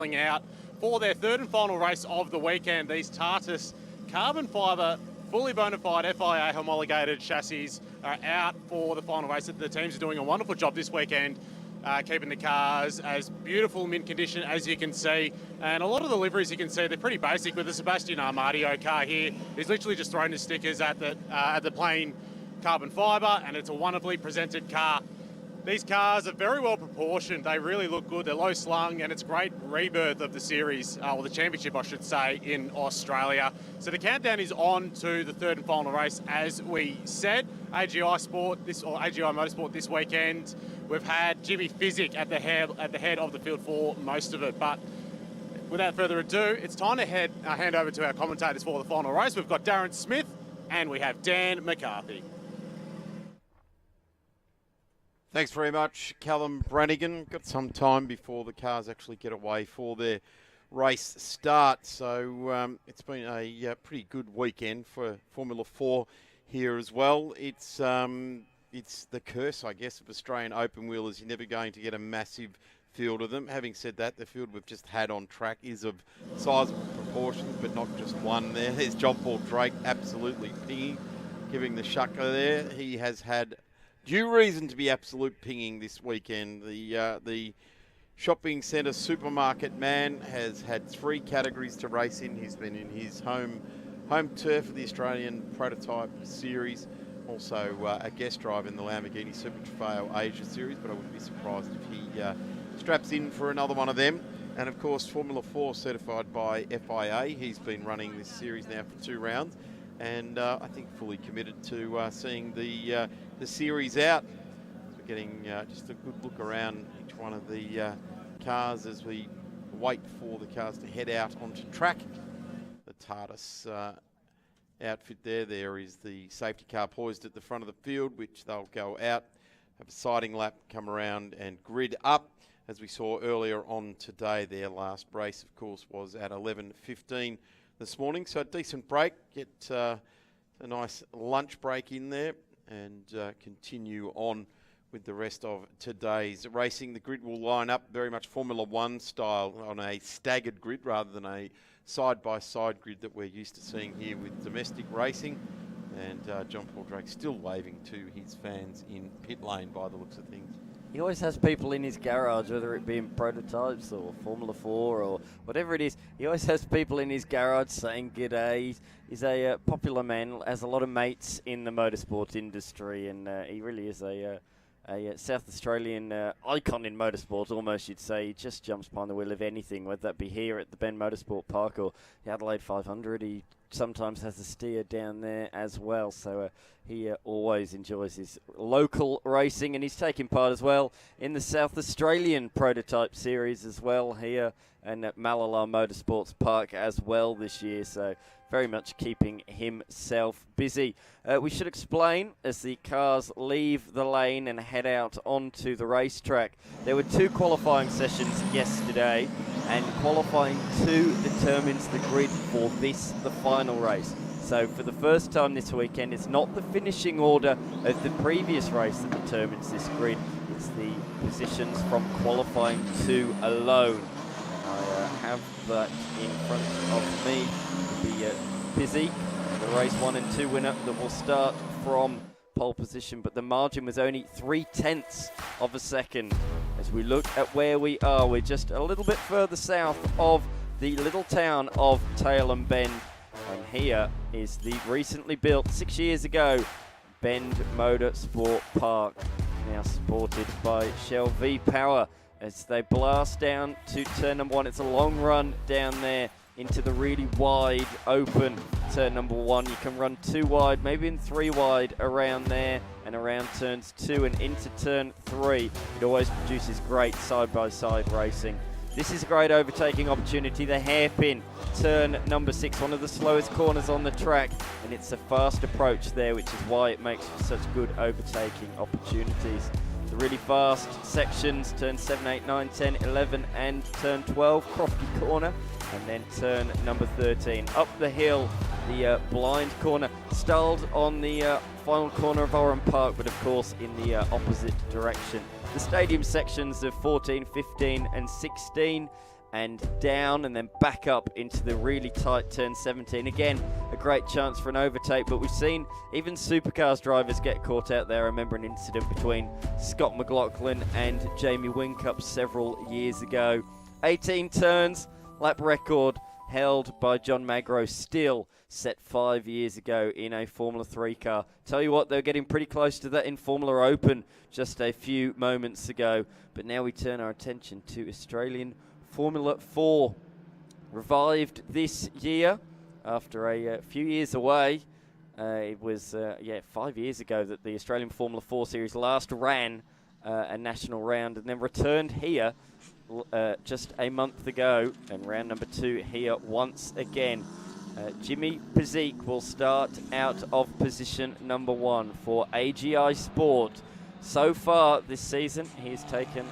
out for their third and final race of the weekend. These Tartus carbon fibre, fully bona fide FIA homologated chassis are out for the final race. The teams are doing a wonderful job this weekend, keeping the cars as beautiful mint condition as you can see. And a lot of the liveries you can see, they're pretty basic. With the Sebastian Armadio car here, he's literally just thrown his stickers at the plain carbon fibre, and it's a wonderfully presented car. These cars are very well proportioned. They really look good. They're low slung, and it's a great rebirth of the series, or the championship, I should say, in Australia. So the countdown is on to the third and final race, as we said. AGI Motorsport this weekend. We've had Jimmy Physick at the head of the field for most of it. But without further ado, it's time to hand over to our commentators for the final race. We've got Darren Smith and we have Dan McCarthy. Thanks very much, Callum Brannigan. Got some time before the cars actually get away for their race start. So it's been a pretty good weekend for Formula 4 here as well. It's the curse, I guess, of Australian open wheelers. You're never going to get a massive field of them. Having said that, the field we've just had on track is of sizable proportions, but not just one there. There's John Paul Drake absolutely pinging, giving the shucker there. He has had due reason to be absolute pinging this weekend. The shopping centre supermarket man has had 3 categories to race in. He's been in his home turf of the Australian Prototype Series, also a guest driver in the Lamborghini Super Trofeo Asia Series, but I wouldn't be surprised if he straps in for another one of them. And of course, Formula 4 certified by FIA. He's been running this series now for 2 rounds, and I think fully committed to seeing the series out. So we're getting just a good look around each one of the cars as we wait for the cars to head out onto track. The Tartus outfit there is the safety car poised at the front of the field, which they'll go out, have a siding lap, come around and grid up. As we saw earlier on today, their last race, of course, was at 11:15 this morning. So a decent break, get a nice lunch break in there, and continue on with the rest of today's racing. The grid will line up very much Formula 1 style on a staggered grid rather than a side-by-side grid that we're used to seeing here with domestic racing. And John Paul Drake still waving to his fans in pit lane by the looks of things. He always has people in his garage, whether it be in prototypes or Formula 4 or whatever it is. He always has people in his garage saying g'day. He's a popular man, has a lot of mates in the motorsport industry, and he really is a South Australian icon in motorsport, almost you'd say. He just jumps behind the wheel of anything, whether that be here at the Ben Motorsport Park or the Adelaide 500. He sometimes has a steer down there as well, so he always enjoys his local racing, and he's taking part as well in the South Australian Prototype Series as well here and at Malala Motorsports Park as well this year, so very much keeping himself busy. We should explain, as the cars leave the lane and head out onto the racetrack, there were 2 qualifying sessions yesterday, and qualifying 2 determines the grid for the final race. So for the first time this weekend, it's not the finishing order of the previous race that determines this grid, it's the positions from qualifying 2 alone. I have that in front of me. The Physick, the race 1 and 2 winner that will start from pole position, but the margin was only 0.3 of a second. As we look at where we are, we're just a little bit further south of the little town of Tailem Bend, and here is the recently built 6 years ago Bend Motorsport Park, now supported by Shell V-Power as they blast down to turn number 1. It's a long run down there into the really wide open turn number 1. You can run 2 wide, maybe in 3 wide around there and around turns 2 and into turn 3. It always produces great side-by-side racing. This is a great overtaking opportunity. The hairpin, turn number 6, one of the slowest corners on the track, and it's a fast approach there, which is why it makes for such good overtaking opportunities. The really fast sections, turn 7, 8, 9, 10, 11 and turn 12, Crofty corner, and then turn number 13. Up the hill, the blind corner, stalled on the final corner of Oran Park, but of course in the opposite direction. The stadium sections of 14, 15 and 16 and down and then back up into the really tight turn 17. Again, a great chance for an overtake, but we've seen even supercars drivers get caught out there. I remember an incident between Scott McLaughlin and Jamie Whincup several years ago. 18 turns, lap record held by John Magro, still set 5 years ago in a Formula 3 car. Tell you what, they're getting pretty close to that in Formula Open just a few moments ago. But now we turn our attention to Australian Formula 4. Revived this year after a few years away. It was 5 years ago that the Australian Formula 4 Series last ran a national round and then returned here just a month ago, and round number 2 here once again. Jimmy Pezik will start out of position number 1 for AGI Sport. So far this season, he's taken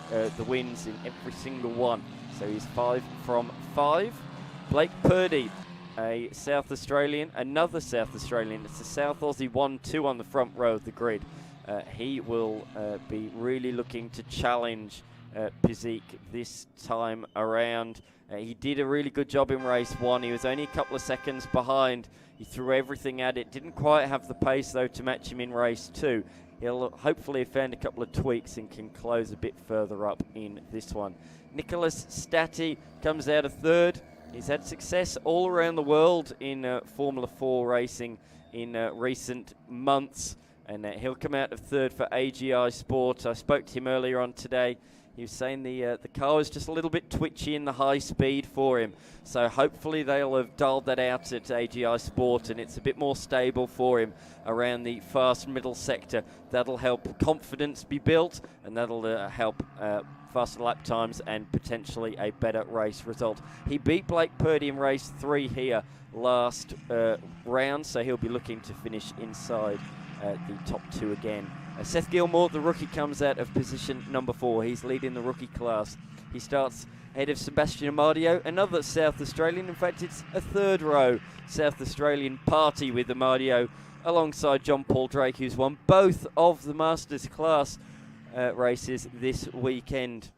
the wins in every single one. So he's 5 from 5. Blake Purdy, a South Australian, another South Australian. It's a South Aussie 1-2 on the front row of the grid. He will be really looking to challenge Pezik this time around. He did a really good job in race 1. He was only a couple of seconds behind. He threw everything at it. Didn't quite have the pace, though, to match him in race 2. He'll hopefully have found a couple of tweaks and can close a bit further up in this one. Nicholas Stati comes out of 3rd. He's had success all around the world in Formula 4 racing in recent months. And he'll come out of 3rd for AGI Sport. I spoke to him earlier on today. He was saying the car was just a little bit twitchy in the high speed for him. So hopefully they'll have dialed that out at AGI Sport and it's a bit more stable for him around the fast middle sector. That'll help confidence be built, and that'll help faster lap times and potentially a better race result. He beat Blake Purdy in race 3 here last round, so he'll be looking to finish inside the top 2 again. Seth Gilmore, the rookie, comes out of position number 4. He's leading the rookie class. He starts ahead of Sebastian Amadio, another South Australian. In fact, it's a 3rd row South Australian party with Amadio alongside John Paul Drake, who's won both of the Masters class races this weekend.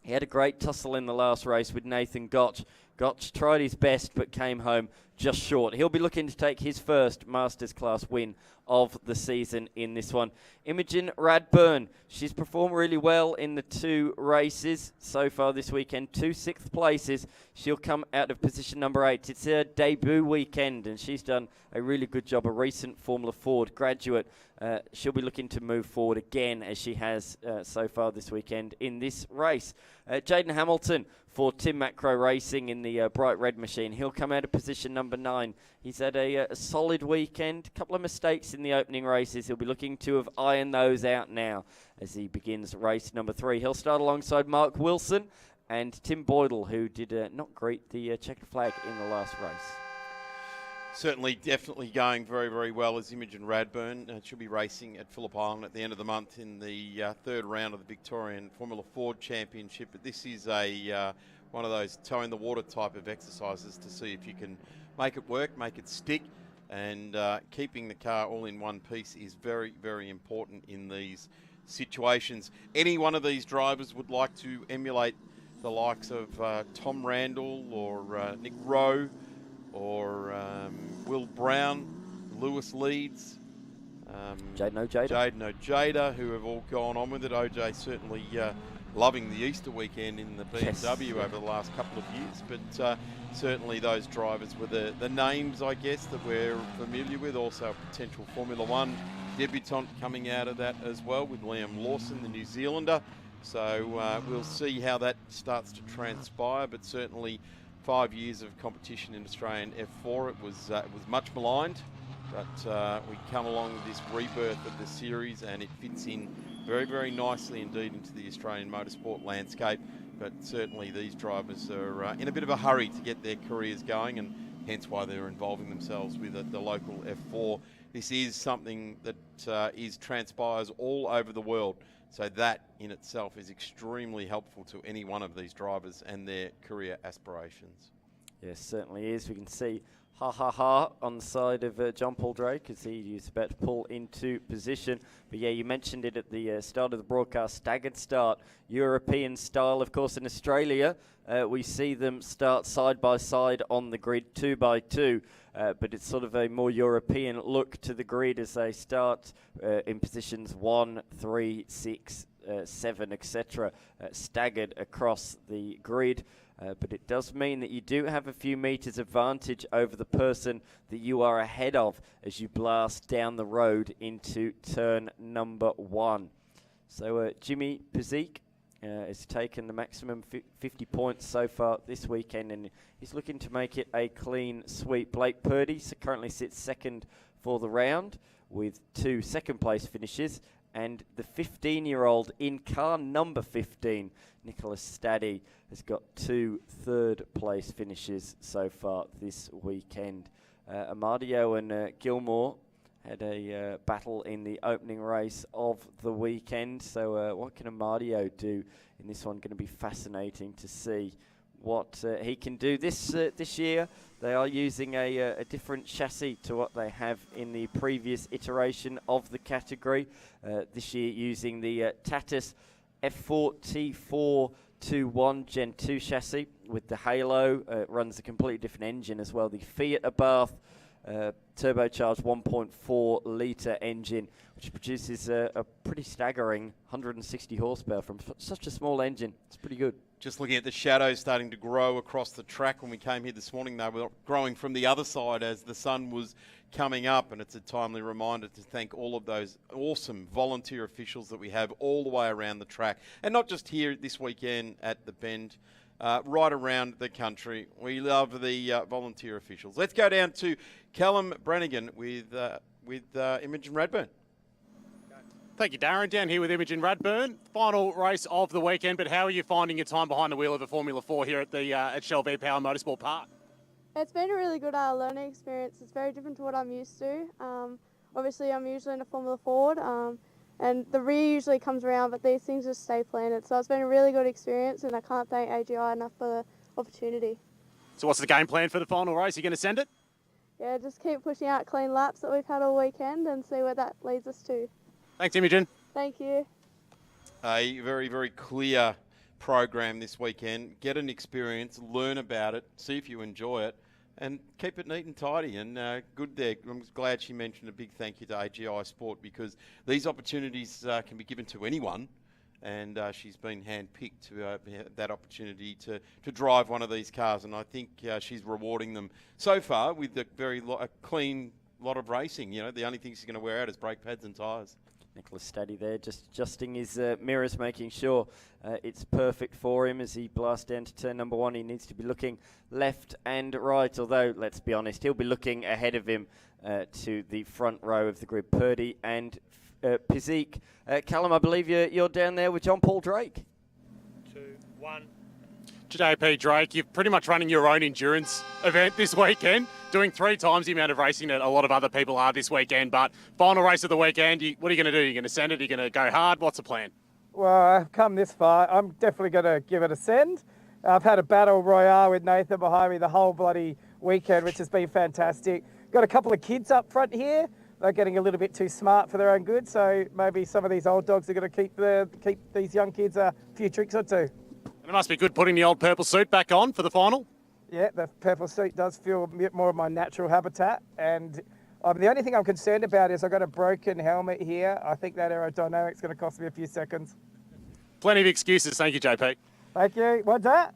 He had a great tussle in the last race with Nathan Gotch. Gotch tried his best but came home just short. He'll be looking to take his first Masters class win of the season in this one. Imogen Radburn, she's performed really well in the 2 races so far this weekend. 2 6th places. She'll come out of position number 8. It's her debut weekend and she's done a really good job. A recent Formula Ford graduate. She'll be looking to move forward again as she has so far this weekend in this race. Jaden Hamilton for Tim Macro Racing in the bright red machine. He'll come out of position number 9. He's had a solid weekend. A couple of mistakes in the opening races. He'll be looking to have ironed those out now as he begins race number 3. He'll start alongside Mark Wilson and Tim Boydell, who did not greet the checkered flag in the last race. Certainly, definitely going very, very well as Imogen Radburn. She'll be racing at Phillip Island at the end of the month in the 3rd round of the Victorian Formula Ford Championship. But this is one of those toe-in-the-water type of exercises to see if you can make it work, make it stick. And keeping the car all in one piece is very, very important in these situations. Any one of these drivers would like to emulate the likes of Tom Randall or Nick Rowe, or Will Brown, Lewis Leeds, Jaden Ojeda, who have all gone on with it. OJ certainly loving the Easter weekend in the BMW over the last couple of years, but certainly those drivers were the names, I guess, that we're familiar with. Also a potential Formula One debutant coming out of that as well with Liam Lawson, the New Zealander. So we'll see how that starts to transpire, but certainly 5 years of competition in Australian F4. It was much maligned, but we come along with this rebirth of the series and it fits in very, very nicely indeed into the Australian motorsport landscape. But certainly these drivers are in a bit of a hurry to get their careers going, and hence why they're involving themselves with the local F4. This is something that transpires all over the world. So that in itself is extremely helpful to any one of these drivers and their career aspirations. Yes, certainly is. We can see ha ha ha on the side of John Paul Drake as he is about to pull into position. But yeah, you mentioned it at the start of the broadcast, staggered start, European style. Of course, in Australia, we see them start side by side on the grid, 2 by 2. But it's sort of a more European look to the grid as they start in positions 1, 3, 6, 7, etc., staggered across the grid. But it does mean that you do have a few meters advantage over the person that you are ahead of as you blast down the road into turn number 1. So Jimmy Pezik has taken the maximum 50 points so far this weekend, and he's looking to make it a clean sweep. Blake Purdy currently sits second for the round with 2 second-place finishes, and the 15-year-old in car number 15, Nicholas Staddy, has got 2 third-place finishes so far this weekend. Amadio and Gilmore had a battle in the opening race of the weekend. So what can Amadio do in this one? Going to be fascinating to see what he can do this year. They are using a different chassis to what they have in the previous iteration of the category. This year using the Tatus F4T421 Gen 2 chassis with the Halo. Runs a completely different engine as well. The Fiat Abarth turbocharged 1.4 litre engine, which produces a pretty staggering 160 horsepower from such a small engine. It's pretty good. Just looking at the shadows starting to grow across the track. When we came here this morning, they were growing from the other side as the sun was coming up, and it's a timely reminder to thank all of those awesome volunteer officials that we have all the way around the track, and not just here this weekend at the Bend, right around the country. We love the volunteer officials. Let's go down to Callum Brannigan with Imogen Radburn. Thank you, Darren. Down here with Imogen Radburn. Final race of the weekend, but how are you finding your time behind the wheel of a Formula 4 here at the at Shell V Power Motorsport Park? It's been a really good learning experience. It's very different to what I'm used to. Obviously, I'm usually in a Formula Ford, and the rear usually comes around, but these things just stay planted. So it's been a really good experience, and I can't thank AGI enough for the opportunity. So what's the game plan for the final race? Are you going to send it? Yeah, just keep pushing out clean laps that we've had all weekend and see where that leads us to. Thanks, Imogen. Thank you. A very, very clear program this weekend. Get an experience, learn about it, see if you enjoy it, and keep it neat and tidy. And good there. I'm glad she mentioned a big thank you to AGI Sport, because these opportunities can be given to anyone, and she's been handpicked to have that opportunity to drive one of these cars. And I think she's rewarding them so far with a a clean lot of racing. You know, the only thing she's going to wear out is brake pads and tyres. Nicholas Staddy there, just adjusting his mirrors, making sure it's perfect for him as he blasts down to turn number 1. He needs to be looking left and right, although, let's be honest, he'll be looking ahead of him to the front row of the grid. Purdy and Pezik. Callum, I believe you're down there with John Paul Drake. 2, 1. JP Drake, you're pretty much running your own endurance event this weekend, doing 3 times the amount of racing that a lot of other people are this weekend. But final race of the weekend, what are you going to do? You're going to send it? You're going to go hard? What's the plan? Well, I've come this far. I'm definitely going to give it a send. I've had a battle royale with Nathan behind me the whole bloody weekend, which has been fantastic. Got a couple of kids up front here. They're getting a little bit too smart for their own good, so maybe some of these old dogs are going to keep these young kids a few tricks or two. And it must be good putting the old purple suit back on for the final. Yeah, the purple suit does feel a bit more of my natural habitat, and the only thing I'm concerned about is I've got a broken helmet here. I think that aerodynamic's going to cost me a few seconds. Plenty of excuses. Thank you, JP. Thank you. What's that?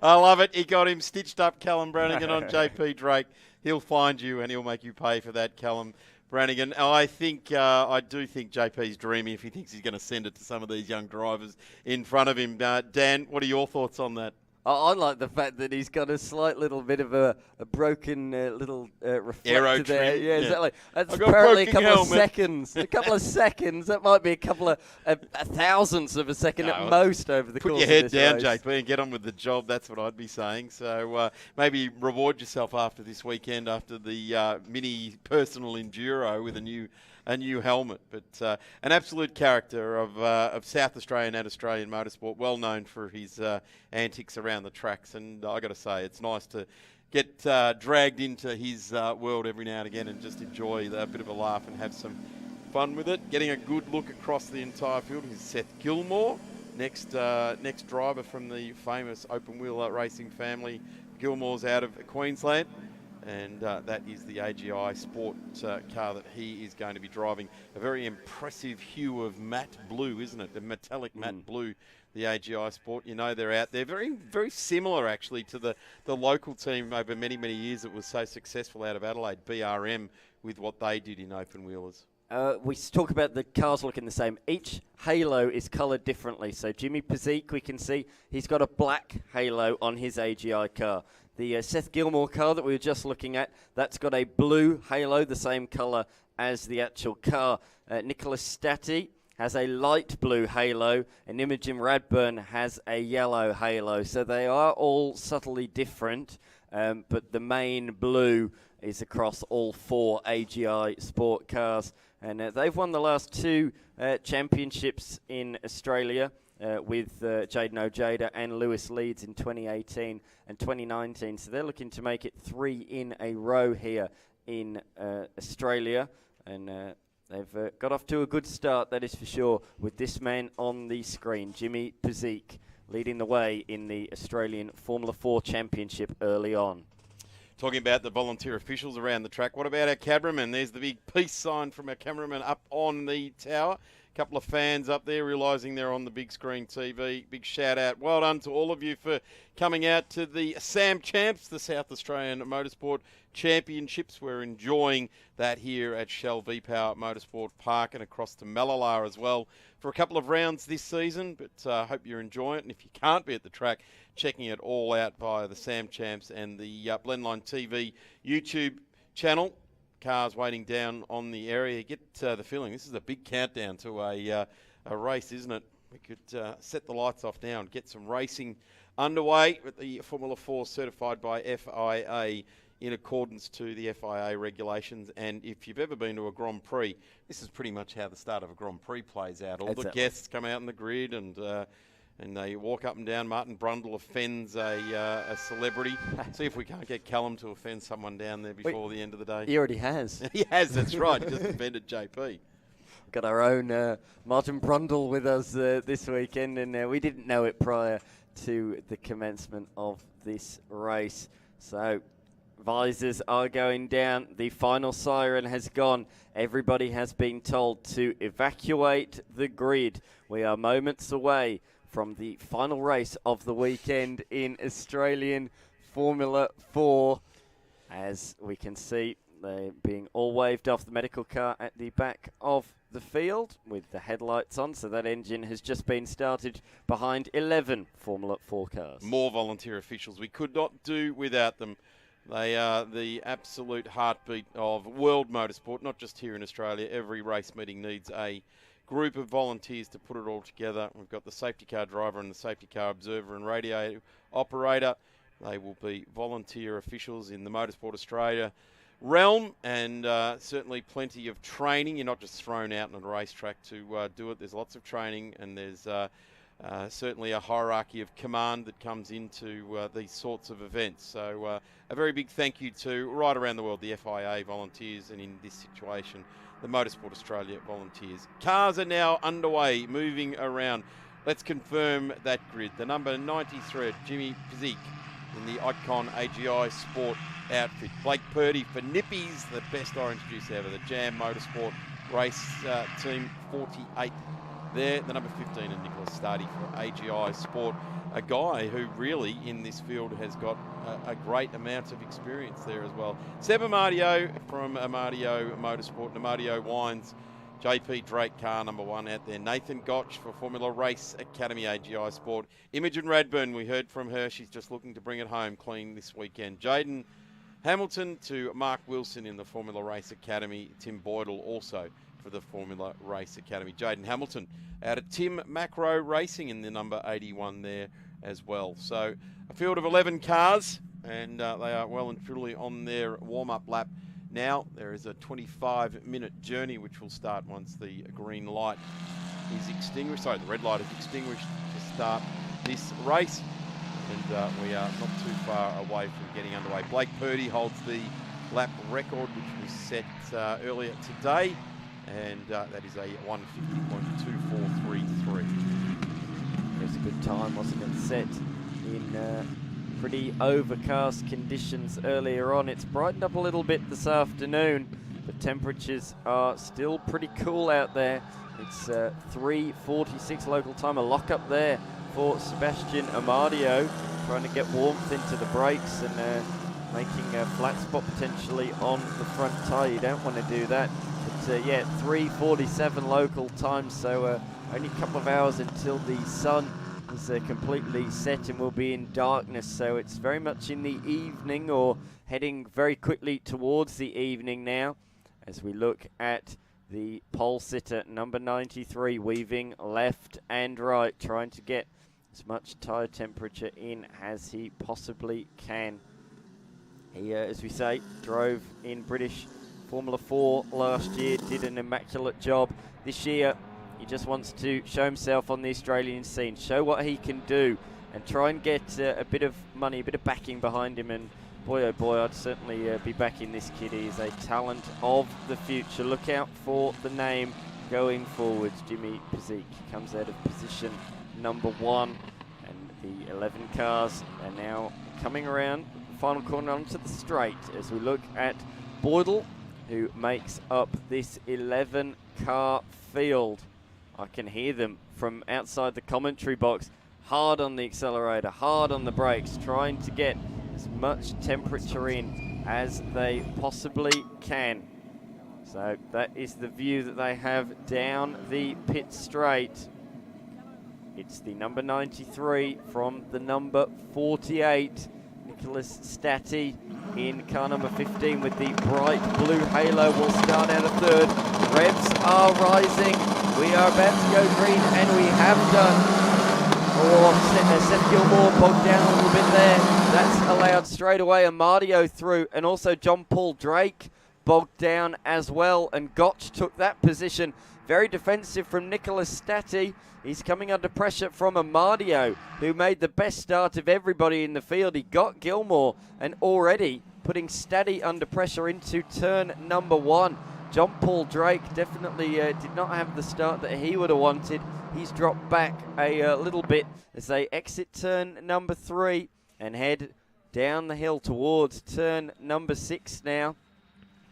I love it. He got him stitched up, Callum Brannigan, on JP Drake. He'll find you and he'll make you pay for that, Callum Brannigan. I do think JP's dreamy if he thinks he's going to send it to some of these young drivers in front of him. Dan, what are your thoughts on that? I like the fact that he's got a slight little bit of a broken little reflector Aero there. trim. Yeah, exactly. That's I've got a apparently a broken couple of helmet. seconds. A couple of seconds. That might be a couple of a thousandths of a second at most over the course Put of your head this down, race. JP, and get on with the job. That's what I'd be saying. So maybe reward yourself after this weekend, after the mini personal enduro with a new a new helmet. But an absolute character of South Australian and Australian motorsport, well known for his antics around the tracks. And I got to say, it's nice to get dragged into his world every now and again and just enjoy a bit of a laugh and have some fun with it. Getting a good look across the entire field is Seth Gilmore, next driver from the famous open wheel racing family. Gilmore's out of Queensland, and that is the AGI Sport car that he is going to be driving. A very impressive hue of matte blue, isn't it? The metallic matte blue, the AGI Sport. You know they're out there. Very, very similar, actually, to the local team over many, many years that was so successful out of Adelaide, BRM, with what they did in open wheelers. We talk about the cars looking the same. Each halo is coloured differently. So Jimmy Pezik, we can see, he's got a black halo on his AGI car. The Seth Gilmore car that we were just looking at, that's got a blue halo, the same colour as the actual car. Nicholas Stati has a light blue halo, and Imogen Radburn has a yellow halo. So they are all subtly different, but the main blue is across all 4 AGI Sport cars. And they've won the last 2 championships in Australia with Jaden Ojeda and Lewis Leeds in 2018 and 2019. So they're looking to make it 3 in a row here in Australia. And they've got off to a good start, that is for sure, with this man on the screen, Jimmy Pezik, leading the way in the Australian Formula 4 Championship early on. Talking about the volunteer officials around the track, what about our cameraman? There's the big peace sign from our cameraman up on the tower. A couple of fans up there realising they're on the big screen TV. Big shout out. Well done to all of you for coming out to the SAM Champs, the South Australian Motorsport Championships. We're enjoying that here at Shell V-Power Motorsport Park and across to Malala as well for a couple of rounds this season. But I hope you enjoy it. And if you can't be at the track, checking it all out via the SAM Champs and the Blendline TV YouTube channel. Cars waiting down on the area. You get the feeling this is a big countdown to a race, isn't it? We could set the lights off now and get some racing underway with the Formula 4 certified by FIA in accordance to the FIA regulations. And if you've ever been to a Grand Prix, this is pretty much how the start of a Grand Prix plays out. All the guests come out in the grid and they walk up and down. Martin Brundle offends a celebrity. See if we can't get Callum to offend someone down there before the end of the day. He already has. He has, that's right. He just offended JP. Got our own Martin Brundle with us this weekend, and we didn't know it prior to the commencement of this race. So visors are going down. The final siren has gone. Everybody has been told to evacuate the grid. We are moments away from the final race of the weekend in Australian Formula 4. As we can see, they're being all waved off the medical car at the back of the field with the headlights on. So that engine has just been started behind 11 Formula 4 cars. More volunteer officials. We could not do without them. They are the absolute heartbeat of world motorsport, not just here in Australia. Every race meeting needs a group of volunteers to put it all together. We've got the safety car driver and the safety car observer and radio operator. They will be volunteer officials in the Motorsport Australia realm, and certainly plenty of training. You're not just thrown out on a racetrack to do it. There's lots of training, and there's certainly a hierarchy of command that comes into these sorts of events. So a very big thank you to, right around the world, the FIA volunteers, and in this situation, the Motorsport Australia volunteers. Cars are now underway, moving around. Let's confirm that grid. The number 93, Jimmy Pezik, in the Icon AGI Sport outfit. Blake Purdy for Nippies, the best orange juice ever. The Jam Motorsport race team 48 there. The number 15, and Nicholas Stadi for AGI Sport. A guy who really in this field has got a great amount of experience there as well. Seb Amadio from Amadio Motorsport and Amadio Wines. JP Drake, car number 1 out there. Nathan Gotch for Formula Race Academy AGI Sport. Imogen Radburn, we heard from her. She's just looking to bring it home clean this weekend. Jaden Hamilton to Mark Wilson in the Formula Race Academy. Tim Boydell also for the Formula Race Academy. Jaden Hamilton out of Tim Macro Racing in the number 81 there as well. So a field of 11 cars, and they are well and truly on their warm-up lap now. There is a 25-minute journey which will start once the green light is extinguished. Sorry, the red light is extinguished to start this race. And we are not too far away from getting underway. Blake Purdy holds the lap record, which was set earlier today. And that is a 150.2433. It was a good time, wasn't it? Set in pretty overcast conditions earlier on. It's brightened up a little bit this afternoon, but temperatures are still pretty cool out there. It's 3:46 local time, a lock up there for Sebastian Amadio, trying to get warmth into the brakes and making a flat spot potentially on the front tyre. You don't want to do that. But yeah, 3:47 local time, so only a couple of hours until the sun is completely set and will be in darkness. So it's very much in the evening, or heading very quickly towards the evening now, as we look at the pole sitter, number 93, weaving left and right, trying to get as much tyre temperature in as he possibly can. He, as we say, drove in British Formula 4 last year, did an immaculate job. This year, he just wants to show himself on the Australian scene, show what he can do, and try and get a bit of money, a bit of backing behind him. And boy, oh boy, I'd certainly be backing this kid. He is a talent of the future. Look out for the name going forwards. Jimmy Pezik comes out of position number 1, and the 11 cars are now coming around the final corner onto the straight as we look at Boydell, who makes up this 11-car field. I can hear them from outside the commentary box, hard on the accelerator, hard on the brakes, trying to get as much temperature in as they possibly can. So that is the view that they have down the pit straight. It's the number 93 from the number 48, Nicholas Statti, in car number 15 with the bright blue halo. Will start out of third. Revs are rising. We are about to go green, and we have done. Oh, Seth Gilmore bogged down a little bit there. That's allowed straight away Amadio through, and also John Paul Drake bogged down as well, and Gotch took that position. Very defensive from Nicholas Statti. He's coming under pressure from Amadio, who made the best start of everybody in the field. He got Gilmore, and already putting Statti under pressure into turn number 1. John Paul Drake definitely did not have the start that he would have wanted. He's dropped back a little bit as they exit turn number 3 and head down the hill towards turn number 6 now.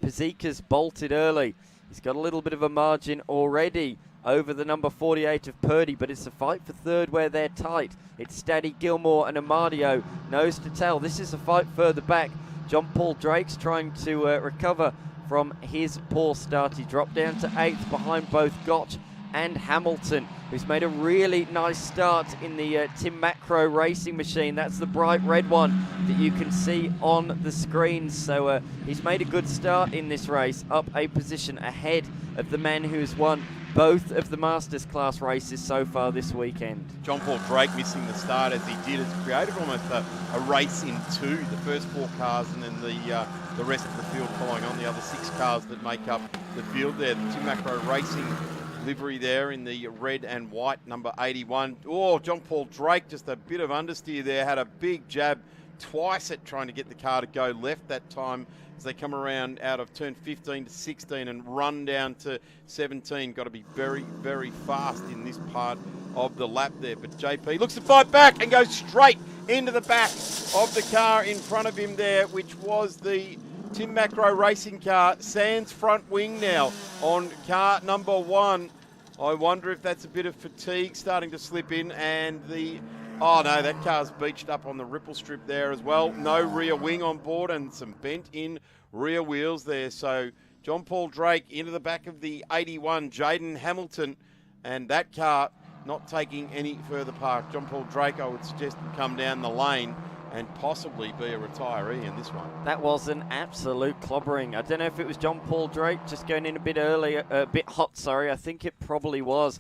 Pazika's bolted early. He's got a little bit of a margin already over the number 48 of Purdy, but it's a fight for third where they're tight. It's Statti, Gilmore and Amadio nose to tail. This is a fight further back. John Paul Drake's trying to recover from his poor start. He dropped down to 8th behind both Gotch and Hamilton, who's made a really nice start in the Tim Macro racing machine. That's the bright red one that you can see on the screen. So he's made a good start in this race, up a position ahead of the man who's won both of the Masters class races so far this weekend. John Paul Drake missing the start as he did. It's created almost a race in two. The first 4 cars and then the rest of the field following on, the other 6 cars that make up the field there. The Tim Macro Racing livery there in the red and white, number 81. Oh, John Paul Drake, just a bit of understeer there, had a big jab twice at trying to get the car to go left that time as they come around out of turn 15 to 16 and run down to 17. Got to be very, very fast in this part of the lap there. But JP looks to fight back and goes straight into the back of the car in front of him there, which was the Tim Macro Racing car. Sands front wing now on car number 1. I wonder if that's a bit of fatigue starting to slip in, and oh no, that car's beached up on the ripple strip there as well. No rear wing on board and some bent in rear wheels there. So John Paul Drake into the back of the 81, Jaden Hamilton, and that car not taking any further part. John Paul Drake, I would suggest, would come down the lane and possibly be a retiree in this one. That was an absolute clobbering. I don't know if it was John Paul Drake just going in a bit early, a bit hot, sorry. I think it probably was.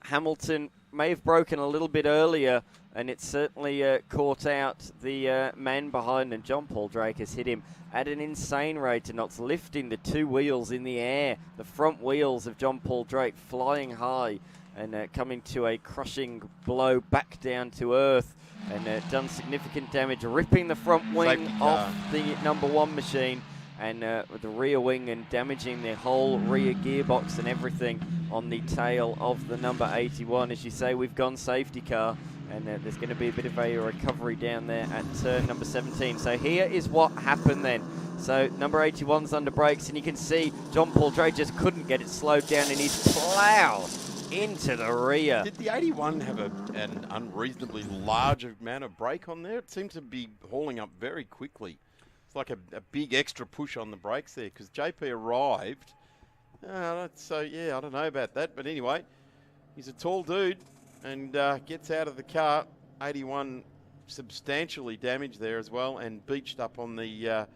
Hamilton may have broken a little bit earlier and it's certainly caught out the man behind, and John Paul Drake has hit him at an insane rate of knots, lifting the two wheels in the air. The front wheels of John Paul Drake flying high and coming to a crushing blow back down to earth, and done significant damage, ripping the front wing off the number 1 machine, and with the rear wing, and damaging the whole rear gearbox and everything on the tail of the number 81. As you say, we've gone safety car, and there's going to be a bit of a recovery down there at turn number 17. So here is what happened then. So number 81's under brakes, and you can see John Paul Drake just couldn't get it slowed down, and he's plowed into the rear. Did the 81 have an unreasonably large amount of brake on there? It seemed to be hauling up very quickly. It's like a big extra push on the brakes there, because JP arrived. So, yeah, I don't know about that. But anyway, he's a tall dude and gets out of the car. 81 substantially damaged there as well, and beached up on the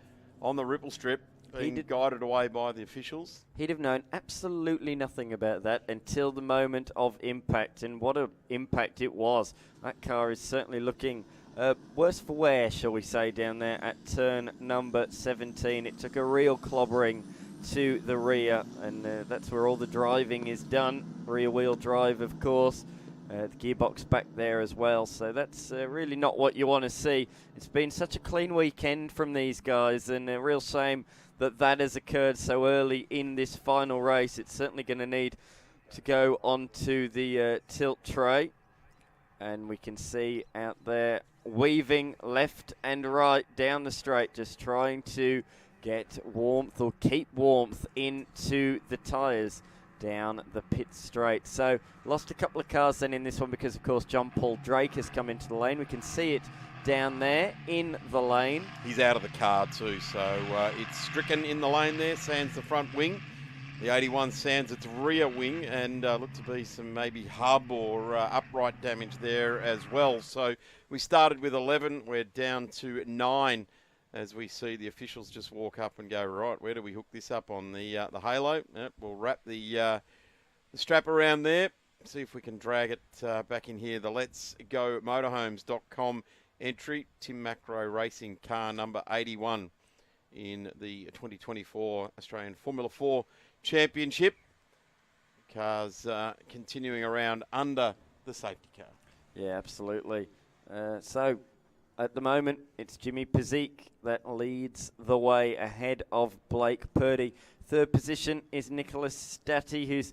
ripple strip, being guided away by the officials. He'd have known absolutely nothing about that until the moment of impact, and what an impact it was. That car is certainly looking worse for wear, shall we say, down there at turn number 17. It took a real clobbering to the rear, and that's where all the driving is done. Rear wheel drive, of course. The gearbox back there as well, so that's really not what you want to see. It's been such a clean weekend from these guys, and a real shame that has occurred so early in this final race. It's certainly going to need to go onto the tilt tray, and we can see out there weaving left and right down the straight, just trying to get warmth or keep warmth into the tyres down the pit straight. So lost a couple of cars then in this one, because of course John Paul Drake has come into the lane. We can see it down there in the lane. He's out of the car too, so it's Stricken in the lane there, sands the front wing. The 81 sands its rear wing, and look to be some maybe hub or upright damage there as well. So we started with 11, we're down to 9 as we see the officials just walk up and go, right, where do we hook this up on the halo? Yep, we'll wrap the strap around there, see if we can drag it back in here. The Let's Go Motorhomes.com entry, Tim Macro Racing car number 81 in the 2024 Australian Formula 4 Championship. Cars continuing around under the safety car. Yeah, absolutely. So at the moment, it's Jimmy Pazik that leads the way ahead of Blake Purdy. Third position is Nicholas Statti, who's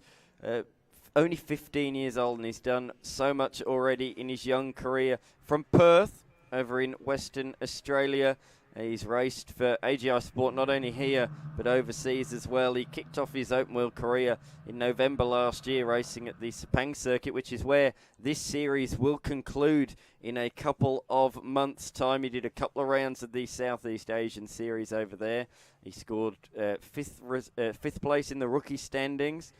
only 15 years old, and he's done so much already in his young career. From Perth, over in Western Australia, he's raced for AGI Sport not only here but overseas as well. He kicked off his open wheel career in November last year, racing at the Sepang circuit, which is where this series will conclude in a couple of months' time. He did a couple of rounds of the Southeast Asian series over there. He scored fifth place in the rookie standings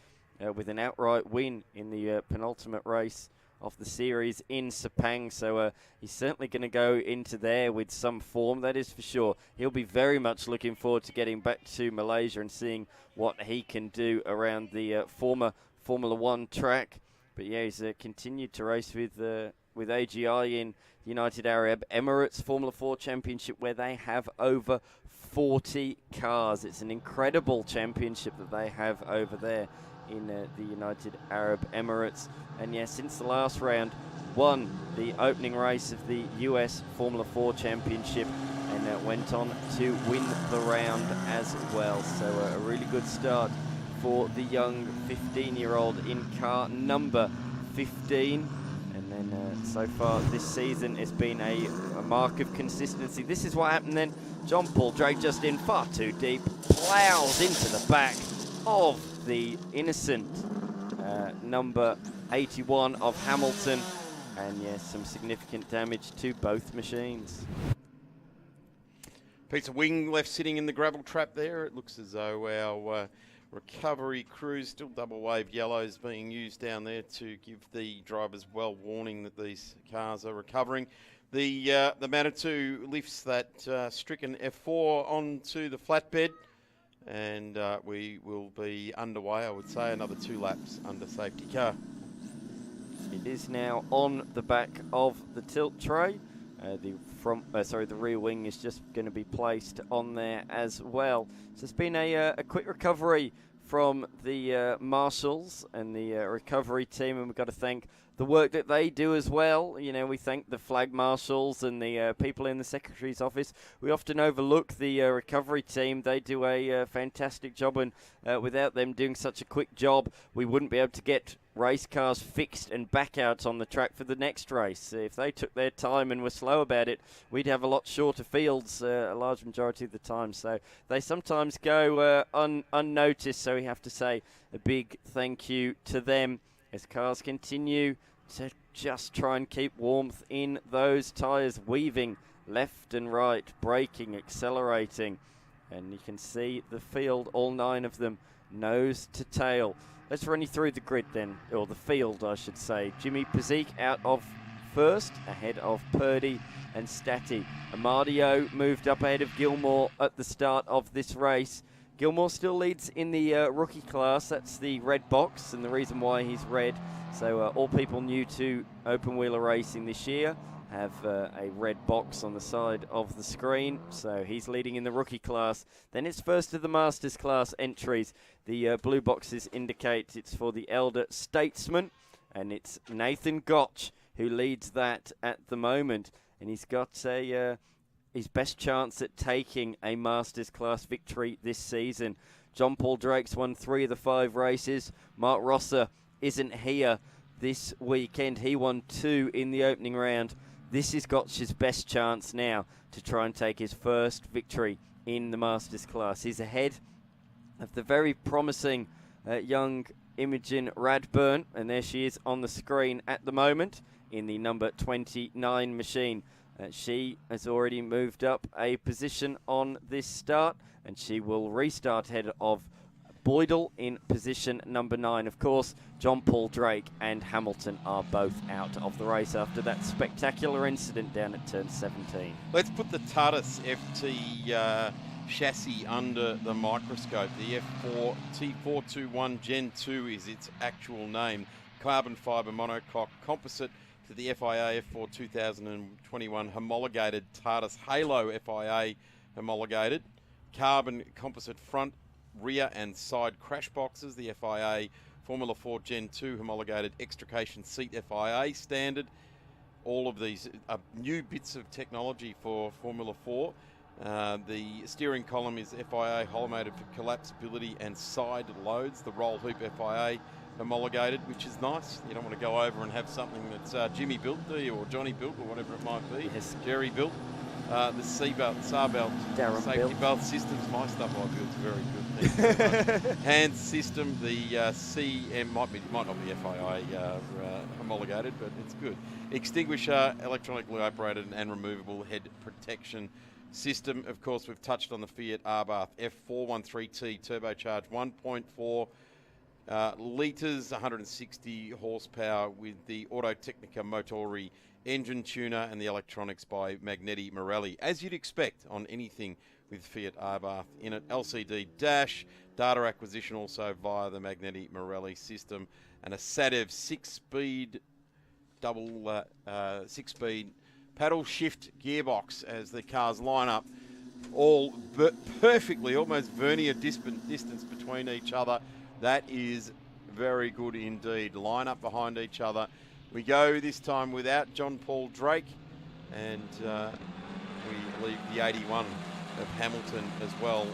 with an outright win in the penultimate race of the series in Sepang, so he's certainly going to go into there with some form, that is for sure. He'll be very much looking forward to getting back to Malaysia and seeing what he can do around the former Formula 1 track. But yeah, he's continued to race with AGI in the United Arab Emirates Formula 4 Championship, where they have over 40 cars. It's an incredible championship that they have over there in the United Arab Emirates. And yeah, since the last round, won the opening race of the US Formula 4 Championship, and went on to win the round as well. So a really good start for the young 15-year-old in car number 15. And then so far this season has been a mark of consistency. This is what happened then. John Paul Drake just in far too deep, plows into the back of the innocent number 81 of Hamilton, and yes, some significant damage to both machines. Piece of wing left sitting in the gravel trap there. It looks as though our recovery crews, still double wave yellows being used down there to give the drivers well warning that these cars are recovering. The Manitou lifts that Stricken F4 onto the flatbed, and we will be underway, I would say, another 2 laps under safety car. It is now on the back of the tilt tray. The rear wing is just going to be placed on there as well. So it's been a quick recovery from the marshals and the recovery team, and we've got to thank the work that they do as well. You know, we thank the flag marshals and the people in the secretary's office. We often overlook the recovery team. They do a fantastic job, and without them doing such a quick job, we wouldn't be able to get race cars fixed and back out on the track for the next race. If they took their time and were slow about it, we'd have a lot shorter fields a large majority of the time. So they sometimes go unnoticed, so we have to say a big thank you to them as cars continue to just try and keep warmth in those tyres, weaving left and right, braking, accelerating. And you can see the field, all 9 of them, nose to tail. Let's run you through the grid then, or the field, I should say. Jimmy Pazik out of first, ahead of Purdy and Statty. Amadio moved up ahead of Gilmore at the start of this race. Gilmore still leads in the rookie class. That's the red box, and the reason why he's red. So all people new to open wheeler racing this year have a red box on the side of the screen. So he's leading in the rookie class. Then it's first of the Masters class entries. The blue boxes indicate it's for the elder statesman, and it's Nathan Gotch who leads that at the moment. And he's got his best chance at taking a Masters class victory this season. John Paul Drake's won 3 of the 5 races. Mark Rosser isn't here this weekend. He won 2 in the opening round. This is Gotch's best chance now to try and take his first victory in the Masters class. He's ahead of the very promising young Imogen Radburn, and there she is on the screen at the moment in the number 29 machine. She has already moved up a position on this start, and she will restart ahead of Boydell in position number 9. Of course, John Paul Drake and Hamilton are both out of the race after that spectacular incident down at turn 17. Let's put the TARDIS FT chassis under the microscope. The F4 T421 Gen 2 is its actual name. Carbon fibre monocoque composite to the FIA F4 2021 homologated TARDIS Halo FIA homologated. Carbon composite front, rear and side crash boxes. The FIA Formula 4 Gen 2 homologated extrication seat FIA standard. All of these are new bits of technology for Formula 4. The steering column is FIA homologated for collapsibility and side loads. The roll hoop FIA homologated, which is nice. You don't want to go over and have something that's Jimmy built, do you, or Johnny built, or whatever it might be. Yes. Jerry built. The C-belt, SAR-belt, Darren safety built. belt systems. My stuff I built is very good. Hand system, the CM might not be FIA homologated, but it's good. Extinguisher, electronically operated and removable head protection system. Of course, we've touched on the Fiat Abarth F413T turbocharged 1.4 litres, 160 horsepower with the Auto Technica Motori engine tuner and the electronics by Magneti Marelli, as you'd expect on anything with Fiat Abarth in it. LCD dash, data acquisition also via the Magneti Marelli system, and a SADEV 6-speed paddle shift gearbox as the cars line up all perfectly, almost vernier distance between each other. That is very good indeed. Line up behind each other. We go this time without John Paul Drake, and we leave the 81 of Hamilton as well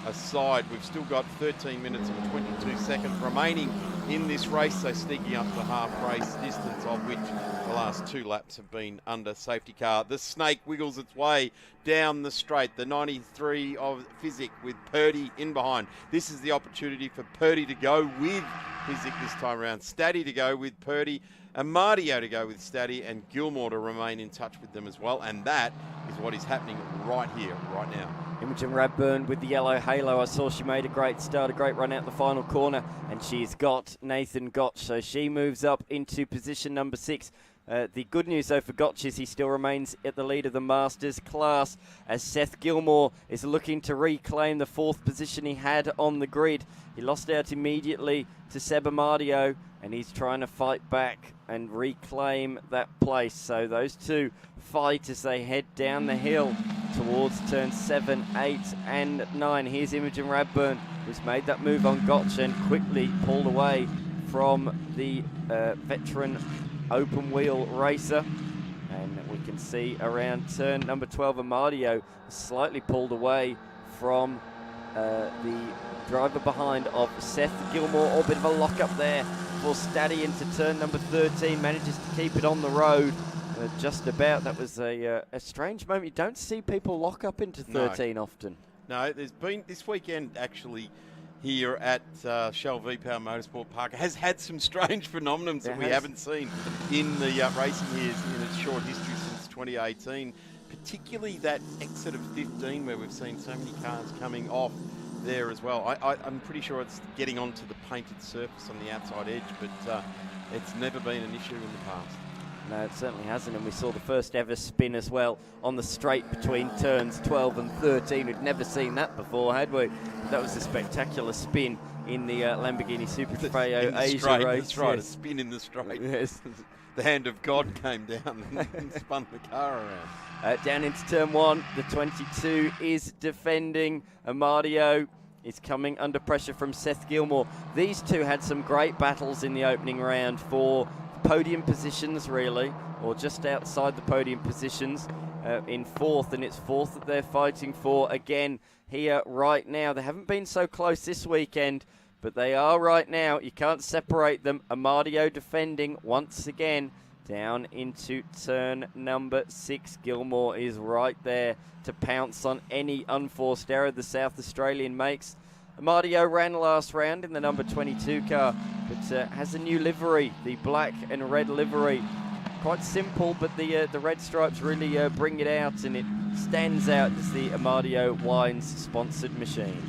aside. We've still got 13 minutes and 22 seconds remaining in this race, so sneaking up to half race distance, of which the last 2 laps have been under safety car. The snake wiggles its way down the straight. The 93 of Physic with Purdy in behind. This is the opportunity for Purdy to go with Physic this time around. Statty to go with Purdy. Amadio to go with Statty, and Gilmore to remain in touch with them as well. And that is what is happening right here, right now. Imogen Radburn with the yellow halo. I saw she made a great start, a great run out the final corner, and she's got Nathan Gotch. So she moves up into position number 6. The good news, though, for Gotch is he still remains at the lead of the Masters class, as Seth Gilmore is looking to reclaim the 4th position he had on the grid. He lost out immediately to Seb Amadio, and he's trying to fight back and reclaim that place. So those two fight as they head down the hill towards turn 7, 8, and 9. Here's Imogen Radburn, who's made that move on Gotch and quickly pulled away from the veteran open wheel racer. And we can see around turn number 12, Amadio slightly pulled away from the driver behind of Seth Gilmore. A bit of a lock up there for Staddy into turn number 13, manages to keep it on the road. Just about. That was a strange moment. You don't see people lock up into 13 often. No, there's been this weekend actually here at Shell V-Power Motorsport Park has had some strange phenomenons that we haven't seen in the racing years in its short history since 2018, particularly that exit of 15 where we've seen so many cars coming off there as well. I'm pretty sure it's getting onto the painted surface on the outside edge, but it's never been an issue in the past. No, it certainly hasn't, and we saw the first ever spin as well on the straight between turns 12 and 13. We'd never seen that before, had we? That was a spectacular spin in the Lamborghini Super Trofeo Asia race. That's right, a spin in the straight. Yes. The hand of God came down and spun the car around. Down into turn 1, the 22 is defending. Amadio is coming under pressure from Seth Gilmore. These two had some great battles in the opening round for podium positions, really, or just outside the podium positions in 4th, and it's 4th that they're fighting for again here right now. They haven't been so close this weekend, but they are right now. You can't separate them. Amadio defending once again down into turn number 6. Gilmore is right there to pounce on any unforced error the South Australian makes. Amadio ran last round in the number 22 car, but has a new livery, the black and red livery. Quite simple, but the red stripes really bring it out, and it stands out as the Amadio Wines sponsored machine.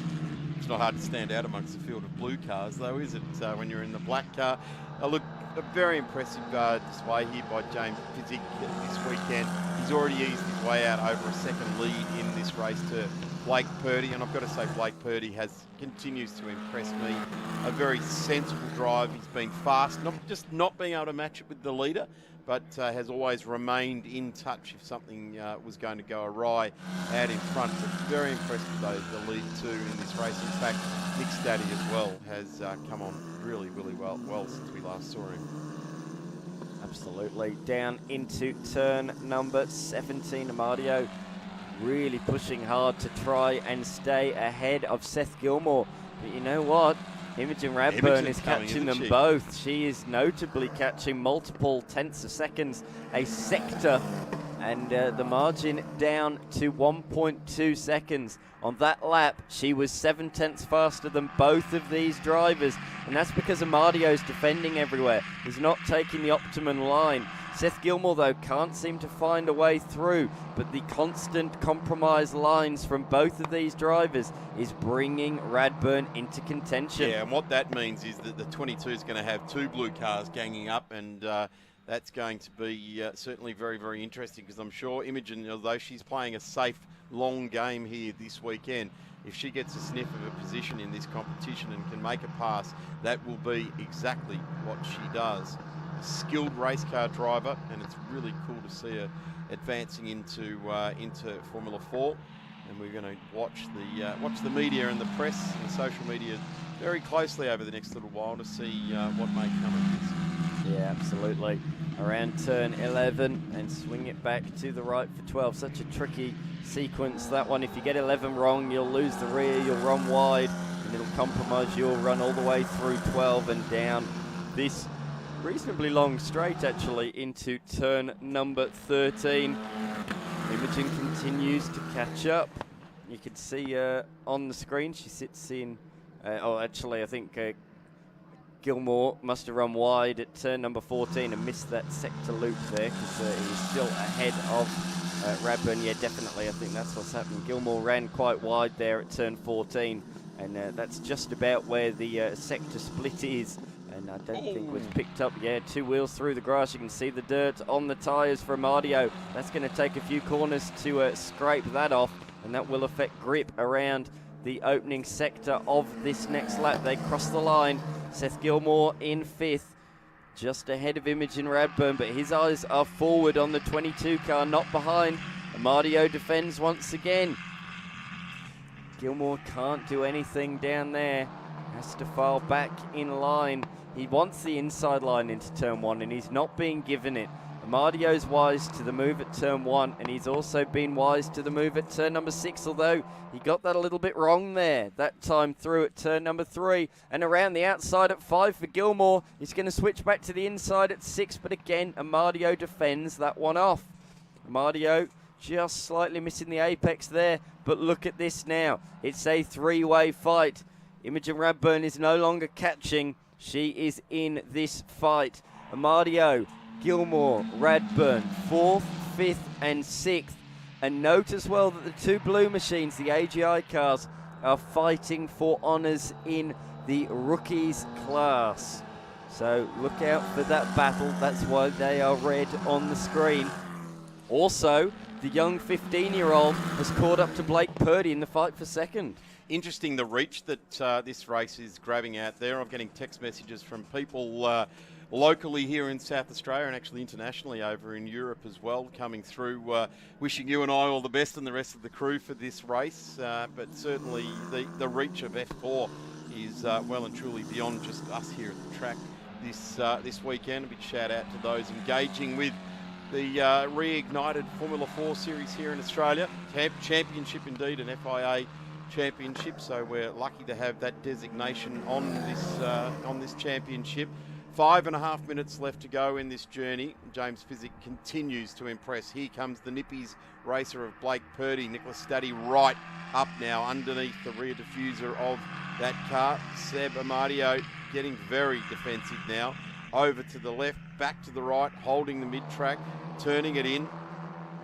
It's not hard to stand out amongst the field of blue cars, though, is it, when you're in the black car? Look, a very impressive display here by James Physick this weekend. He's already eased his way out over a second lead in this race to Blake Purdy, and I've got to say Blake Purdy continues to impress me. A very sensible drive. He's been fast, not being able to match it with the leader, but has always remained in touch if something was going to go awry out in front. But very impressed with the lead two in this race. In fact, Nick Staddy as well has come on really, really well since we last saw him. Absolutely. Down into turn number 17, Amadio really pushing hard to try and stay ahead of Seth Gilmore. But you know what? Imogen Radburn is catching them both. She is notably catching multiple tenths of seconds a sector, and the margin down to 1.2 seconds. On that lap, she was 7 tenths faster than both of these drivers, and that's because Amadio's defending everywhere. He's not taking the optimum line. Seth Gilmore, though, can't seem to find a way through, but the constant compromise lines from both of these drivers is bringing Radburn into contention. Yeah, and what that means is that the 22 is going to have 2 blue cars ganging up, and that's going to be certainly very, very interesting, because I'm sure Imogen, although she's playing a safe, long game here this weekend, if she gets a sniff of a position in this competition and can make a pass, that will be exactly what she does. Skilled race car driver, and it's really cool to see her advancing into Formula 4. And we're going to watch the media and the press and the social media very closely over the next little while to see what may come of this. Yeah, absolutely. Around turn 11 and swing it back to the right for 12. Such a tricky sequence, that one. If you get 11 wrong, you'll lose the rear, you'll run wide, and it'll compromise your run all the way through 12 and down this reasonably long straight, actually, into turn number 13. Imogen continues to catch up. You can see on the screen she sits in, I think Gilmore must have run wide at turn number 14 and missed that sector loop there, because he's still ahead of Radburn. Yeah, definitely, I think that's what's happened. Gilmore ran quite wide there at turn 14, and that's just about where the sector split is. And I don't think it was picked up. Yeah, 2 wheels through the grass. You can see the dirt on the tyres for Amadio. That's going to take a few corners to scrape that off, and that will affect grip around the opening sector of this next lap. They cross the line. Seth Gilmore in 5th. just ahead of Imogen Radburn, but his eyes are forward on the 22 car, not behind. Amadio defends once again. Gilmore can't do anything down there. Has to file back in line. He wants the inside line into turn 1, and he's not being given it. Amadio's wise to the move at turn 1, and he's also been wise to the move at turn number 6, although he got that a little bit wrong there. That time through at turn number 3, and around the outside at 5 for Gilmore. He's going to switch back to the inside at 6, but again, Amadio defends that one off. Amadio just slightly missing the apex there, but look at this now. It's a 3-way fight. Imogen Radburn is no longer catching. She is in this fight. Amadio, Gilmore, Radburn, 4th, 5th and 6th. And note as well that the 2 blue machines, the AGI cars, are fighting for honours in the rookies class. So look out for that battle. That's why they are red on the screen. Also, the young 15-year-old has caught up to Blake Purdy in the fight for second. Interesting the reach that this race is grabbing out there. I'm getting text messages from people locally here in South Australia and actually internationally over in Europe as well, coming through, wishing you and I all the best and the rest of the crew for this race. But certainly the reach of F4 is well and truly beyond just us here at the track this weekend. A big shout out to those engaging with the reignited Formula 4 series here in Australia. Championship indeed, an FIA championship, so we're lucky to have that designation on this championship. 5.5 minutes left to go in this journey. James Physick continues to impress. Here comes the Nippies racer of Blake Purdy. Nicholas Staddy right up now underneath the rear diffuser of that car. Seb Amadio getting very defensive now. Over to the left, back to the right, holding the mid-track, turning it in.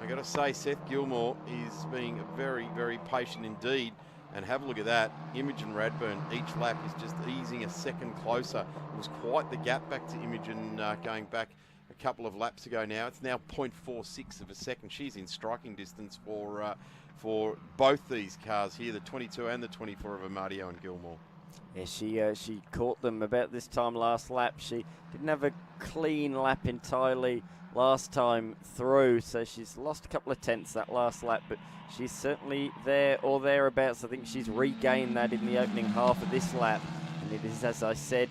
I got to say, Seth Gilmore is being very, very patient indeed. And have a look at that. Imogen Radburn, each lap is just easing a second closer. It was quite the gap back to Imogen going back a couple of laps ago now. It's now 0.46 of a second. She's in striking distance for both these cars here, the 22 and the 24 of Amadio and Gilmore. Yeah, she caught them about this time last lap. She didn't have a clean lap entirely last time through, so she's lost a couple of tenths that last lap, but she's certainly there or thereabouts. I think she's regained that in the opening half of this lap, and it is, as I said,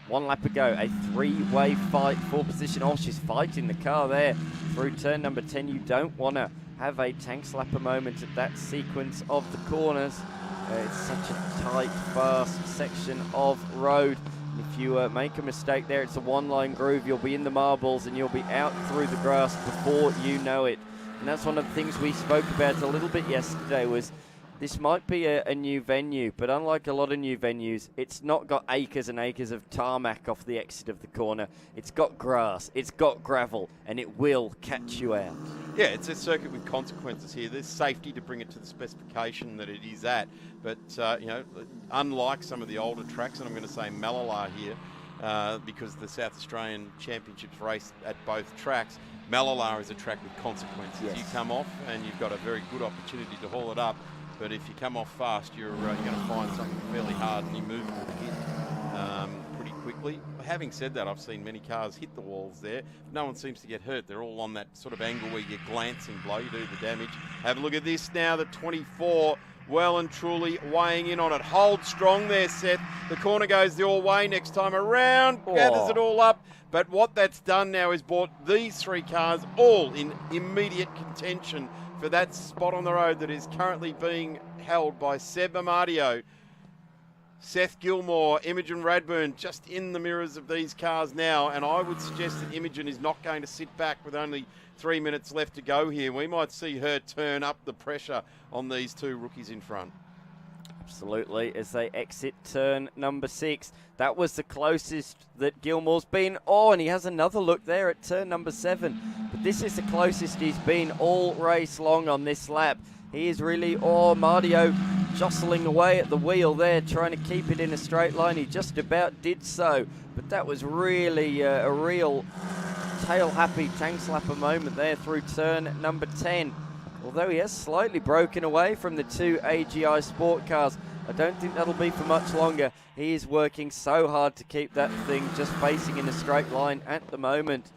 1 lap ago, a 3-way fight for position. Oh, she's fighting the car there through turn number 10. You don't want to have a tank slapper moment at that sequence of the corners. It's such a tight, fast section of road. If you make a mistake there, it's a 1-line groove. You'll be in the marbles and you'll be out through the grass before you know it. And that's one of the things we spoke about a little bit yesterday, was this might be a new venue, but unlike a lot of new venues, it's not got acres and acres of tarmac off the exit of the corner. It's got grass, it's got gravel, and it will catch you out. Yeah, it's a circuit with consequences here. There's safety to bring it to the specification that it is at. But, unlike some of the older tracks, and I'm going to say Malala here, because the South Australian Championships race at both tracks, Malala is a track with consequences. Yes. You come off and you've got a very good opportunity to haul it up. But if you come off fast, you're going to find something fairly hard and you move to the hit pretty quickly. Having said that, I've seen many cars hit the walls there. No one seems to get hurt. They're all on that sort of angle where you glance and blow, you do the damage. Have a look at this now, the 24, well and truly weighing in on it. Hold strong there, Seth. The corner goes the all way next time around, gathers it all up. But what that's done now is brought these 3 cars all in immediate contention for that spot on the road that is currently being held by Seb Amadio, Seth Gilmore, Imogen Radburn, just in the mirrors of these cars now. And I would suggest that Imogen is not going to sit back with only 3 minutes left to go here. We might see her turn up the pressure on these 2 rookies in front. Absolutely, as they exit turn number 6. That was the closest that Gilmore's been. Oh, and he has another look there at turn number 7. But this is the closest he's been all race long on this lap. He is really, Amadio jostling away at the wheel there, trying to keep it in a straight line. He just about did so. But that was really a real tail-happy tank slapper moment there through turn number 10. Although he has slightly broken away from the 2 AGI Sport cars. I don't think that'll be for much longer. He is working so hard to keep that thing just facing in a straight line at the moment.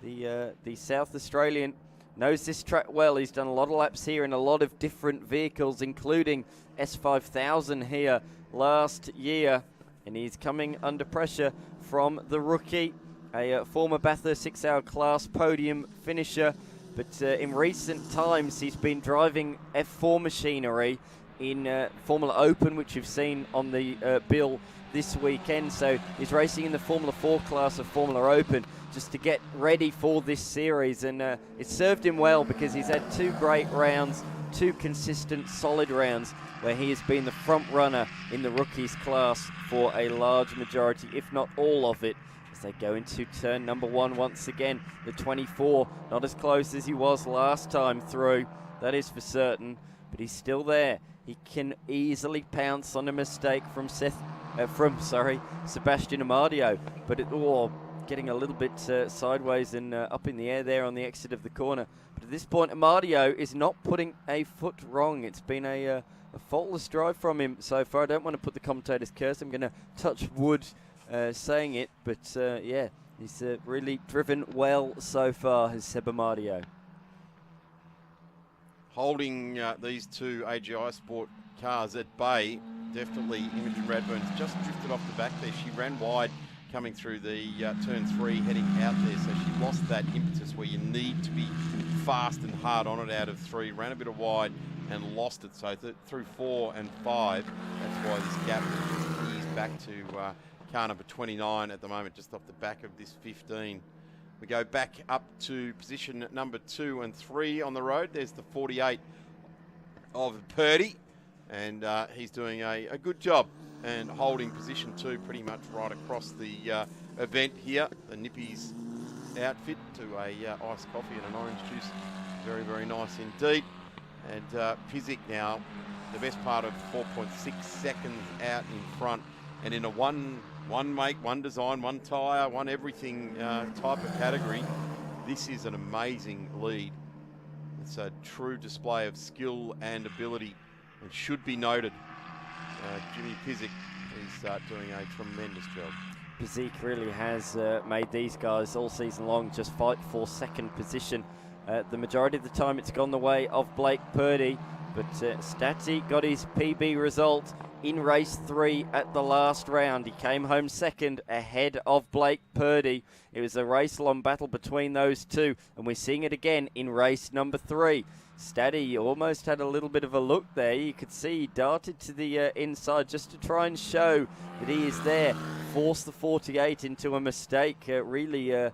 The South Australian knows this track well. He's done a lot of laps here in a lot of different vehicles, including S5000 here last year. And he's coming under pressure from the rookie, a former Bathurst 6-hour class podium finisher. But in recent times, he's been driving F4 machinery in Formula Open, which you've seen on the bill this weekend. So he's racing in the Formula 4 class of Formula Open just to get ready for this series. And it served him well because he's had 2 great rounds, 2 consistent, solid rounds where he has been the front runner in the rookies class for a large majority, if not all of it, as they go into turn number 1 once again. The 24, not as close as he was last time through, that is for certain, but he's still there. He can easily pounce on a mistake from Sebastian Amadio, but getting a little bit sideways and up in the air there on the exit of the corner. But at this point, Amadio is not putting a foot wrong. It's been a faultless drive from him so far. I don't want to put the commentator's curse. I'm going to touch wood saying it, but yeah, he's really driven well so far, has Seb Amadio. Holding these 2 AGI Sport cars at bay, definitely Imogen Radburn's just drifted off the back there. She ran wide coming through the turn 3, heading out there, so she lost that impetus where you need to be fast and hard on it out of 3. Ran a bit of wide and lost it, so through 4 and 5, that's why this gap is back to car number 29 at the moment, just off the back of this 15. We go back up to position number 2 and 3 on the road. There's the 48 of Purdy, and he's doing a good job and holding position 2 pretty much right across the event here. The Nippies outfit to a iced coffee and an orange juice. Very, very nice indeed. And Pizik now, the best part of 4.6 seconds out in front, and in a one make, one design, one tyre, one everything type of category. This is an amazing lead. It's a true display of skill and ability and should be noted. Jimmy Pizik is doing a tremendous job. Pizik really has made these guys all season long just fight for second position. The majority of the time it's gone the way of Blake Purdy, but Stati got his PB result in race 3 at the last round. He came home second ahead of Blake Purdy. It was a race-long battle between those 2, and we're seeing it again in race number 3. Stati almost had a little bit of a look there. You could see he darted to the inside just to try and show that he is there. Forced the 48 into a mistake. Really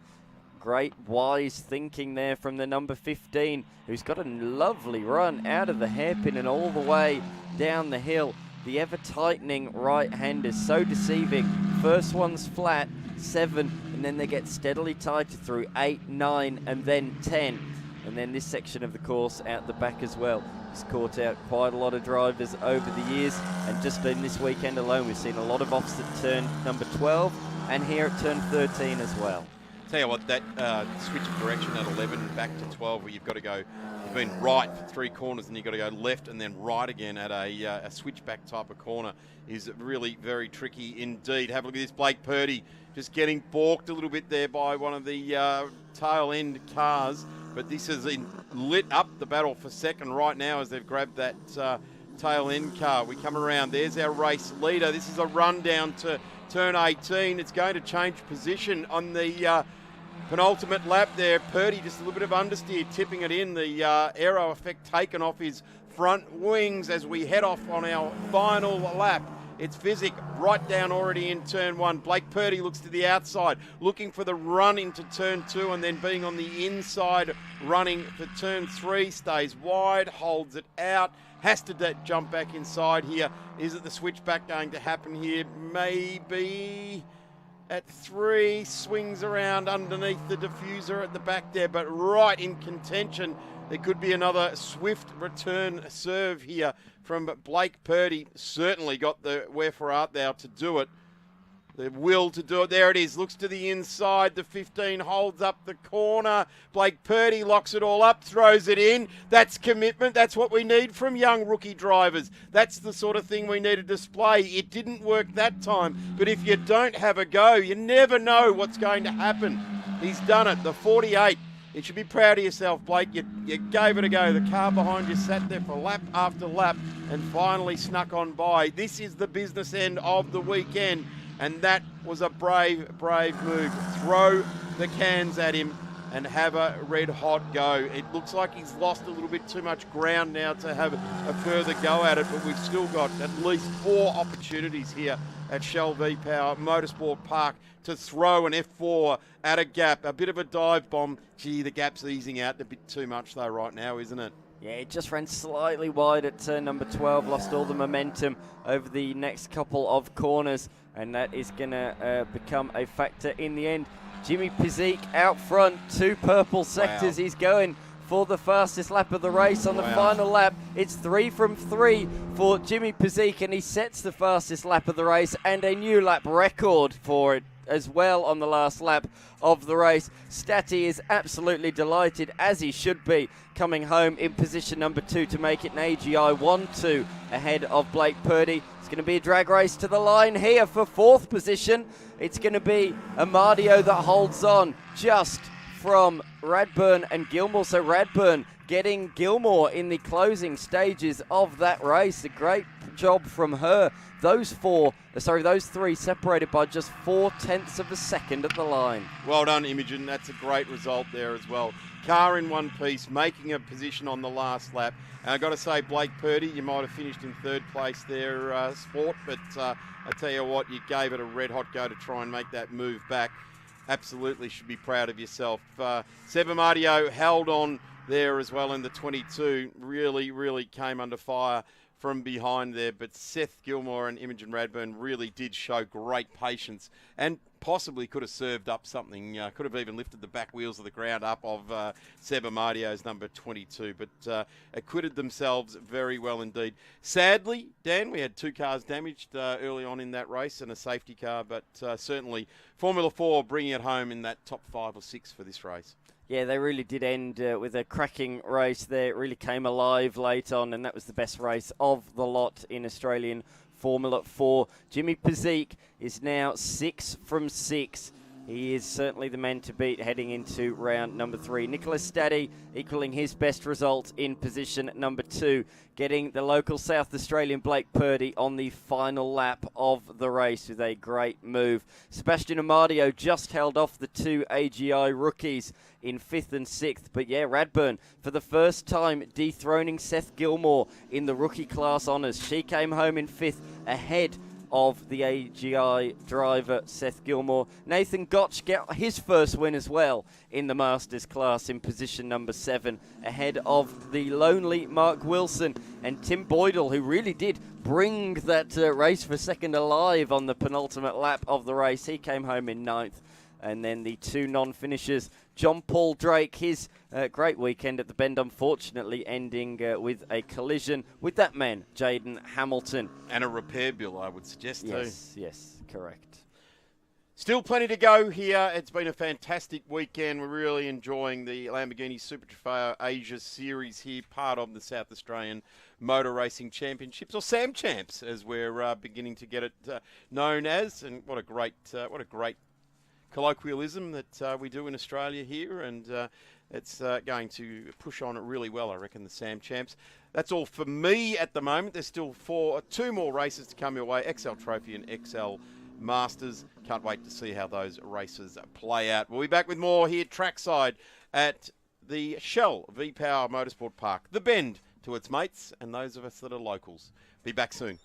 great, wise thinking there from the number 15, who's got a lovely run out of the hairpin and all the way down the hill. The ever-tightening right-hand is so deceiving. First one's flat, 7, and then they get steadily tighter through 8, 9, and then 10. And then this section of the course out the back as well. It's caught out quite a lot of drivers over the years, and just in this weekend alone, we've seen a lot of offs at turn number 12, and here at turn 13 as well. Tell you what, that switch of direction at 11 back to 12, where you've got to go, you've been right for 3 corners and you've got to go left and then right again at a switchback type of corner, is really very tricky indeed. Have a look at this, Blake Purdy just getting balked a little bit there by one of the tail end cars, but this has lit up the battle for second right now as they've grabbed that tail end car. We come around, there's our race leader. This is a run down to turn 18. It's going to change position on the penultimate lap there. Purdy just a little bit of understeer, tipping it in. The aero effect taken off his front wings as we head off on our final lap. It's Physic right down already in turn 1. Blake Purdy looks to the outside, looking for the run into turn 2, and then being on the inside, running for turn 3, stays wide, holds it out, has to jump back inside here. Is it the switchback going to happen here? Maybe at 3, swings around underneath the diffuser at the back there, but right in contention. There could be another swift return serve here from Blake Purdy. Certainly got the wherefore art thou to do it. The will to do it. There it is. Looks to the inside. The 15 holds up the corner. Blake Purdy locks it all up, throws it in. That's commitment. That's what we need from young rookie drivers. That's the sort of thing we need to display. It didn't work that time. But if you don't have a go, you never know what's going to happen. He's done it. The 48. You should be proud of yourself, Blake. You gave it a go. The car behind you sat there for lap after lap and finally snuck on by. This is the business end of the weekend. And that was a brave, brave move. Throw the cans at him and have a red-hot go. It looks like he's lost a little bit too much ground now to have a further go at it, but we've still got at least 4 opportunities here at Shell V-Power Motorsport Park to throw an F4 at a gap. A bit of a dive bomb. Gee, the gap's easing out a bit too much though right now, isn't it? Yeah, it just ran slightly wide at turn number 12, lost all the momentum over the next couple of corners, and that is going to become a factor in the end. Jimmy Pizik out front, 2 purple sectors. Wow. He's going for the fastest lap of the race on the final lap. It's 3 from 3 for Jimmy Pizik, and he sets the fastest lap of the race and a new lap record for it as well on the last lap of the race. Statty is absolutely delighted, as he should be, coming home in position number 2 to make it an AGI 1-2 ahead of Blake Purdy. It's going to be a drag race to the line here for 4th position. It's going to be Amadio that holds on just from Radburn and Gilmore. So Radburn getting Gilmore in the closing stages of that race. A great job from her. Those 3 separated by just 0.4 of a second at the line. Well done, Imogen. That's a great result there as well. Car in one piece, making a position on the last lap. And I've got to say, Blake Purdy, you might have finished in 3rd place there, Sport, but I tell you what, you gave it a red-hot go to try and make that move back. Absolutely should be proud of yourself. Seb Amadio held on there as well in the 22. Really came under fire from behind there, but Seth Gilmore and Imogen Radburn really did show great patience and possibly could have served up something, could have even lifted the back wheels of the ground up of Seb Amadio's number 22, but acquitted themselves very well indeed. Sadly, Dan, we had 2 cars damaged early on in that race and a safety car, but certainly Formula 4 bringing it home in that top 5 or 6 for this race. Yeah, they really did end with a cracking race there. It really came alive late on, and that was the best race of the lot in Australian Formula 4. Jimmy Pizik is now 6 from 6. He is certainly the man to beat heading into round number 3. Nicholas Staddy equaling his best result in position number 2, getting the local South Australian Blake Purdy on the final lap of the race with a great move. Sebastian Amadio just held off the 2 AGI rookies in 5th and 6th. But yeah, Radburn, for the first time, dethroning Seth Gilmore in the rookie class honours. She came home in 5th ahead of the AGI driver Seth Gilmore. Nathan Gotch got his first win as well in the Masters class in position number 7 ahead of the lonely Mark Wilson and Tim Boydell, who really did bring that race for second alive on the penultimate lap of the race. He came home in 9th. And then the 2 non-finishers, John Paul Drake, his great weekend at the Bend, unfortunately ending with a collision with that man, Jaden Hamilton. And a repair bill, I would suggest, too. Yes, correct. Still plenty to go here. It's been a fantastic weekend. We're really enjoying the Lamborghini Super Trofeo Asia Series here, part of the South Australian Motor Racing Championships, or SAM Champs, as we're beginning to get it known as. And what a great colloquialism that we do in Australia here, and it's going to push on it really well, I reckon, the SAM Champs. That's all for me at the moment. There's still 2 more races to come your way, XL Trophy and XL Masters. Can't wait to see how those races play out. We'll be back with more here trackside at the Shell V-Power Motorsport Park, the Bend to its mates and those of us that are locals. Be back soon.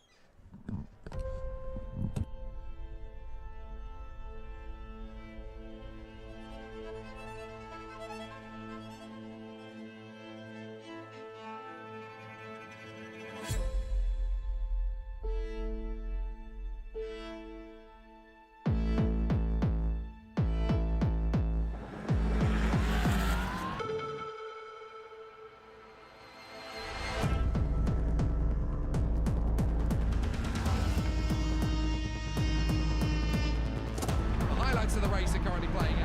going to be playing